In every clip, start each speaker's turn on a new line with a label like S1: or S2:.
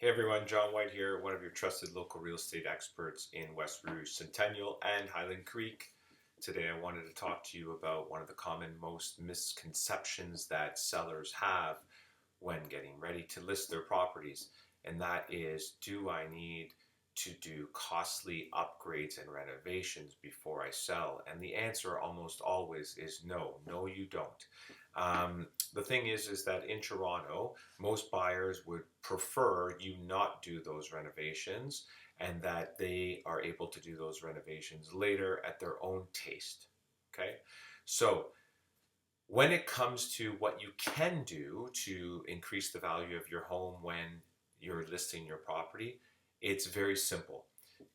S1: Hey everyone, John Whyte here, one of your trusted local real estate experts in West Rouge, Centennial, and Highland Creek. Today I wanted to talk to you about one of the common most misconceptions that sellers have when getting ready to list their properties, and that is, do I need to do costly upgrades and renovations before I sell? And the answer almost always is no, you don't. The thing is that in Toronto, most buyers would prefer you not do those renovations and that they are able to do those renovations later at their own taste. Okay, so when it comes to what you can do to increase the value of your home when you're listing your property, it's very simple.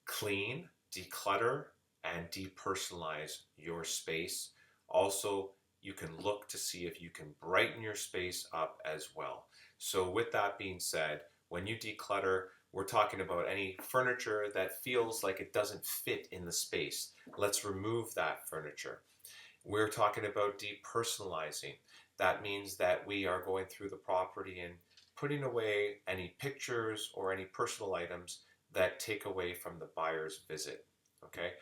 S1: Clean, declutter, and depersonalize your space. Also, you can look to see if you can brighten your space up as well. So with that being said, when you declutter, we're talking about any furniture that feels like it doesn't fit in the space. Let's remove that furniture. We're talking about depersonalizing. That means that we are going through the property and putting away any pictures or any personal items that take away from the buyer's visit. Okay?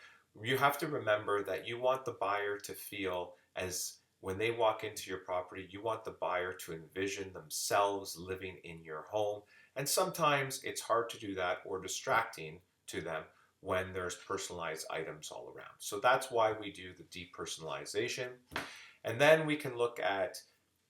S1: You have to remember that you want the buyer to feel as when they walk into your property, you want the buyer to envision themselves living in your home. And sometimes it's hard to do that or distracting to them when there's personalized items all around. So that's why we do the depersonalization. And then we can look at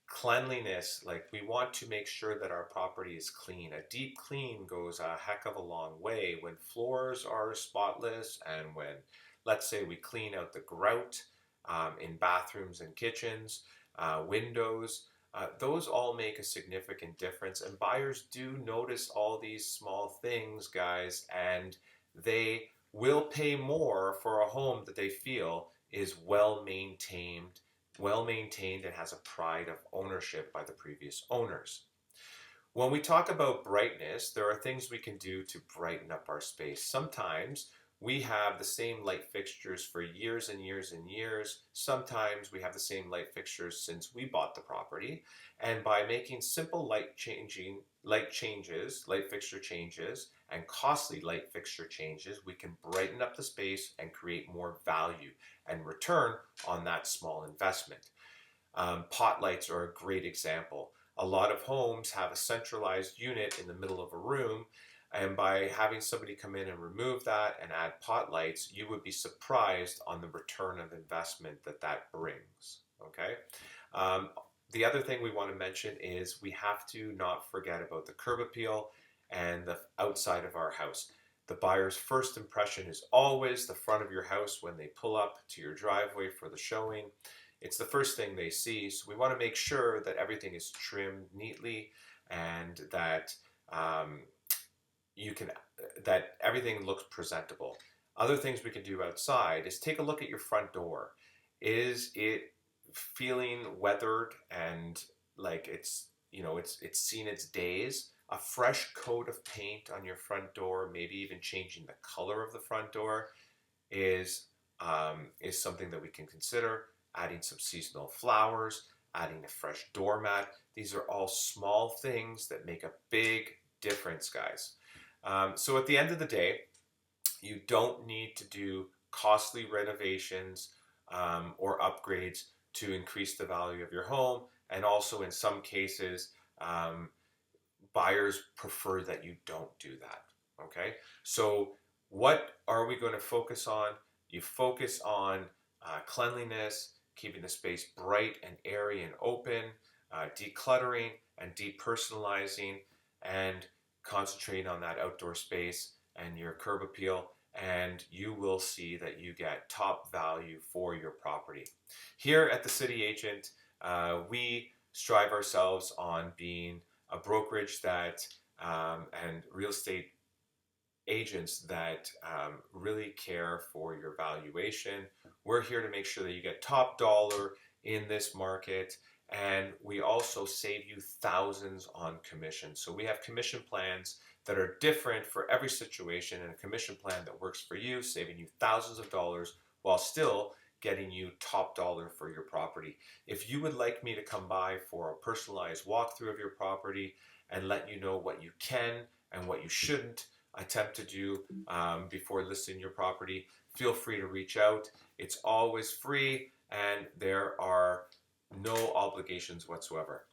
S1: cleanliness. Like, we want to make sure that our property is clean. A deep clean goes a heck of a long way. When floors are spotless and when, let's say, we clean out the grout in bathrooms and kitchens, windows, those all make a significant difference. And buyers do notice all these small things, guys, and they will pay more for a home that they feel is well maintained and has a pride of ownership by the previous owners. When we talk about brightness, there are things we can do to brighten up our space. Sometimes we have the same light fixtures for years and years and years. Sometimes we have the same light fixtures since we bought the property. And by making simple light fixture changes, and costly light fixture changes, we can brighten up the space and create more value and return on that small investment. Pot lights are a great example. A lot of homes have a centralized unit in the middle of a room, and by having somebody come in and remove that and add pot lights, you would be surprised on the return of investment that brings. Okay. The other thing we want to mention is we have to not forget about the curb appeal and the outside of our house. The buyer's first impression is always the front of your house when they pull up to your driveway for the showing. It's the first thing they see, so we want to make sure that everything is trimmed neatly and that that everything looks presentable. Other things we can do outside is take a look at your front door. Is it feeling weathered and like it's seen its days? A fresh coat of paint on your front door, maybe even changing the color of the front door, is something that we can consider. Adding some seasonal flowers, adding a fresh doormat. These are all small things that make a big difference, guys. So at the end of the day, you don't need to do costly renovations or upgrades to increase the value of your home. And also in some cases, buyers prefer that you don't do that. Okay, so what are we going to focus on? You focus on cleanliness, keeping the space bright and airy and open, decluttering and depersonalizing, and concentrating on that outdoor space and your curb appeal, and you will see that you get top value for your property. Here at the City Agent, we strive ourselves on being a brokerage that and real estate agents that really care for your valuation. We're here to make sure that you get top dollar in this market, and we also save you thousands on commission. So we have commission plans that are different for every situation, and a commission plan that works for you, saving you thousands of dollars while still getting you top dollar for your property. If you would like me to come by for a personalized walkthrough of your property and let you know what you can and what you shouldn't attempt to do before listing your property, feel free to reach out. It's always free and there are no obligations whatsoever.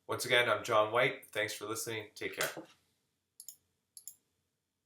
S1: Once again, I'm John Whyte. Thanks for listening. Take care.